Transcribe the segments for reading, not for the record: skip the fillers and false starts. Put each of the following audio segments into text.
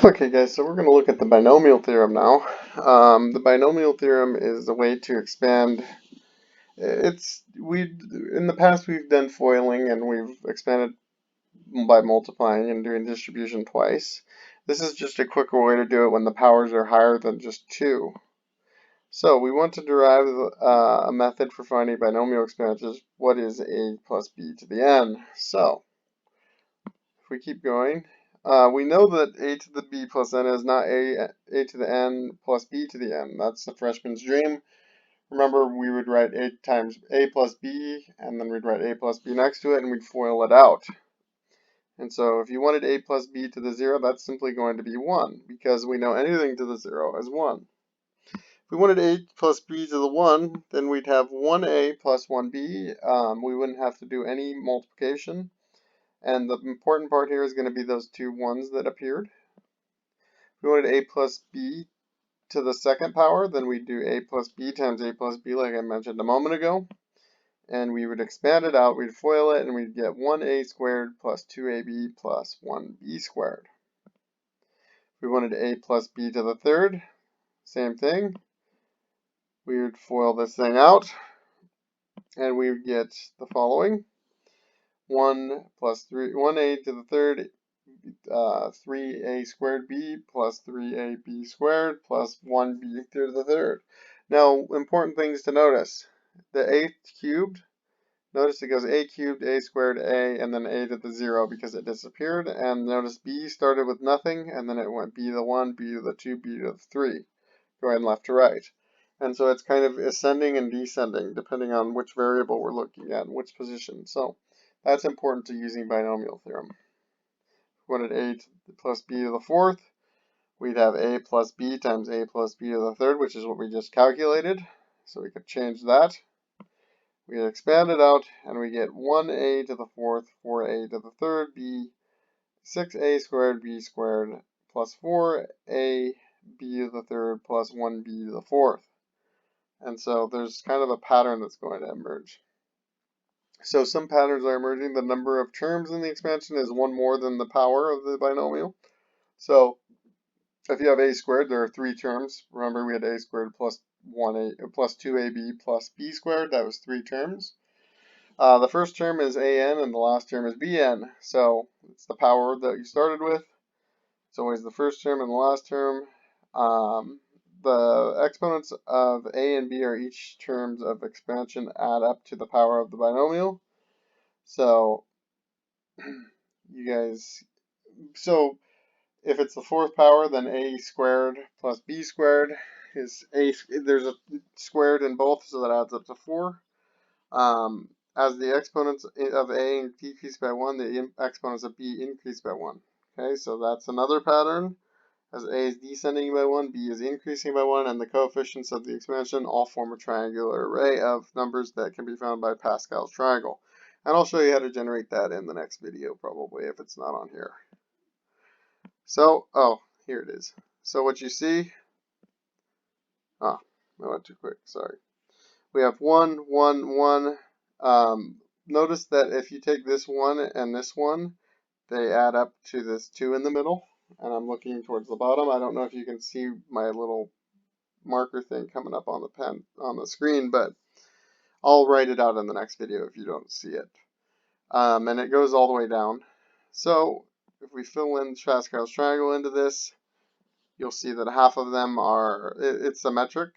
Okay guys, so we're going to look at the binomial theorem now. The binomial theorem is a way to expand. In the past we've done foiling and we've expanded by multiplying and doing distribution twice. This is just a quicker way to do it when the powers are higher than just 2. So we want to derive a method for finding binomial expansions. What is a plus b to the n? So if we keep going, we know that a to the b plus n is not a to the n plus b to the n. That's the freshman's dream. Remember, we would write a times a plus b, and then we'd write a plus b next to it, and we'd FOIL it out. And so if you wanted a plus b to the 0, that's simply going to be 1, because we know anything to the 0 is 1. If we wanted a plus b to the 1, then we'd have 1a plus 1b. We wouldn't have to do any multiplication. And the important part here is going to be those two 1s that appeared. If we wanted a plus b to the second power, then we'd do a plus b times a plus b like I mentioned a moment ago. And we would expand it out, we'd FOIL it, and we'd get 1a squared plus 2ab plus 1b squared. If we wanted a plus b to the third, same thing. We would FOIL this thing out, and we would get the following. 1 plus 1a to the third, 3a squared b plus 3ab squared plus 1b to the third. Now, important things to notice. The a cubed, notice it goes a cubed, a squared, a, and then a to the 0 because it disappeared. And notice b started with nothing, and then it went b to the 1, b to the 2, b to the 3, going left to right. And so it's kind of ascending and descending depending on which variable we're looking at and which position. So that's important to using binomial theorem. If we wanted a plus b to the fourth, we'd have a plus b times a plus b to the third, which is what we just calculated. So we could change that. We expand it out, and we get 1a to the fourth, 4a to the third, b, 6a squared b squared, plus 4a b to the third, plus 1b to the fourth. And so there's kind of a pattern that's going to emerge. So some patterns are emerging. The number of terms in the expansion is 1 more than the power of the binomial. So if you have a squared, there are 3 terms. Remember, we had a squared plus 2ab plus b squared. That was 3 terms. The first term is an, and the last term is bn. So it's the power that you started with. It's always the first term and the last term. The exponents of a and b are each terms of expansion add up to the power of the binomial. So so if it's the fourth power, then a squared plus b squared is there's a squared in both, so that adds up to 4. As the exponents of a decrease by 1, the exponents of b increase by 1. Okay, so that's another pattern. As a is descending by 1, b is increasing by 1, and the coefficients of the expansion all form a triangular array of numbers that can be found by Pascal's triangle. And I'll show you how to generate that in the next video, probably, if it's not on here. So, here it is. So what you see, I went too quick, sorry. We have 1, 1, 1. Notice that if you take this 1 and this 1, they add up to this 2 in the middle. And I'm looking towards the bottom. I don't know if you can see my little marker thing coming up on the pen on the screen, but I'll write it out in the next video if you don't see it. And it goes all the way down. So if we fill in Pascal's triangle into this, you'll see that half of them it's symmetric.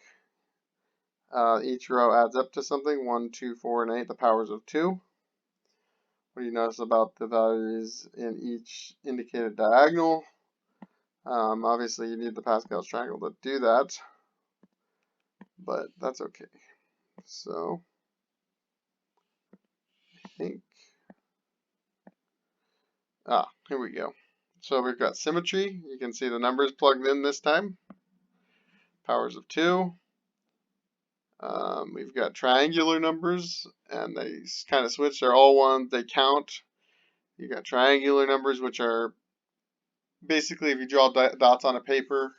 Each row adds up to something, 1, 2, 4, and 8, the powers of 2. What do you notice about the values in each indicated diagonal? Obviously, you need the Pascal's triangle to do that, but that's okay. So, I think, here we go. So we've got symmetry. You can see the numbers plugged in this time. Powers of 2. We've got triangular numbers, and they kind of switch. They're all 1s. They count. You've got triangular numbers, which are basically, if you draw dots on a paper,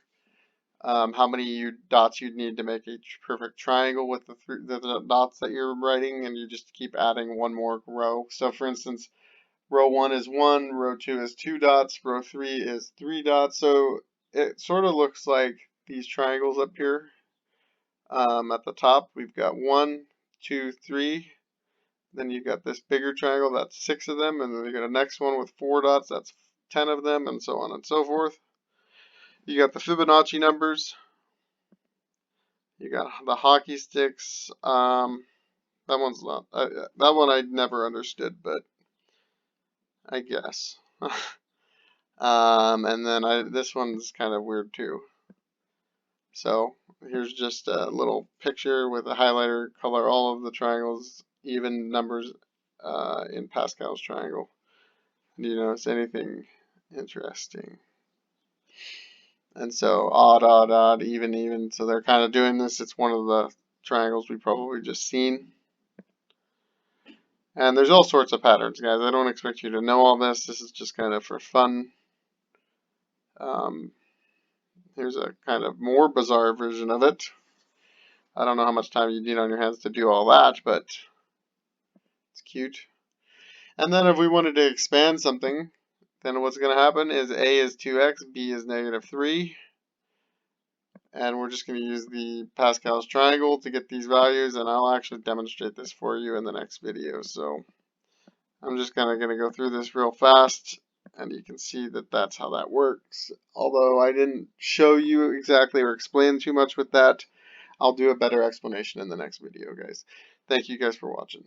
how many dots you'd need to make a perfect triangle with the dots that you're writing, and you just keep adding one more row. So for instance, Row 1 is 1, row 2 is 2 dots, row 3 is 3 dots. So it sort of looks like these triangles up here. At the top, we've got 1, 2, 3. Then you've got this bigger triangle, that's 6 of them. And then you got a next one with 4 dots, that's 10 of them, and so on and so forth. You got the Fibonacci numbers. You got the hockey sticks. That one's not. That one I never understood, but I guess. And then this one's kind of weird too. So here's just a little picture with a highlighter, color all of the triangles, even numbers in Pascal's triangle. Do you notice anything interesting? And so odd, odd, odd, even, even. So they're kind of doing this. It's one of the triangles we probably just seen. And there's all sorts of patterns, guys. I don't expect you to know all this. This is just kind of for fun. Here's a kind of more bizarre version of it. I don't know how much time you need on your hands to do all that, but it's cute. And then if we wanted to expand something, then what's going to happen is A is 2x, B is negative 3. And we're just going to use the Pascal's triangle to get these values, and I'll actually demonstrate this for you in the next video. So I'm just kind of going to go through this real fast, and you can see that that's how that works. Although I didn't show you exactly or explain too much with that, I'll do a better explanation in the next video, guys. Thank you guys for watching.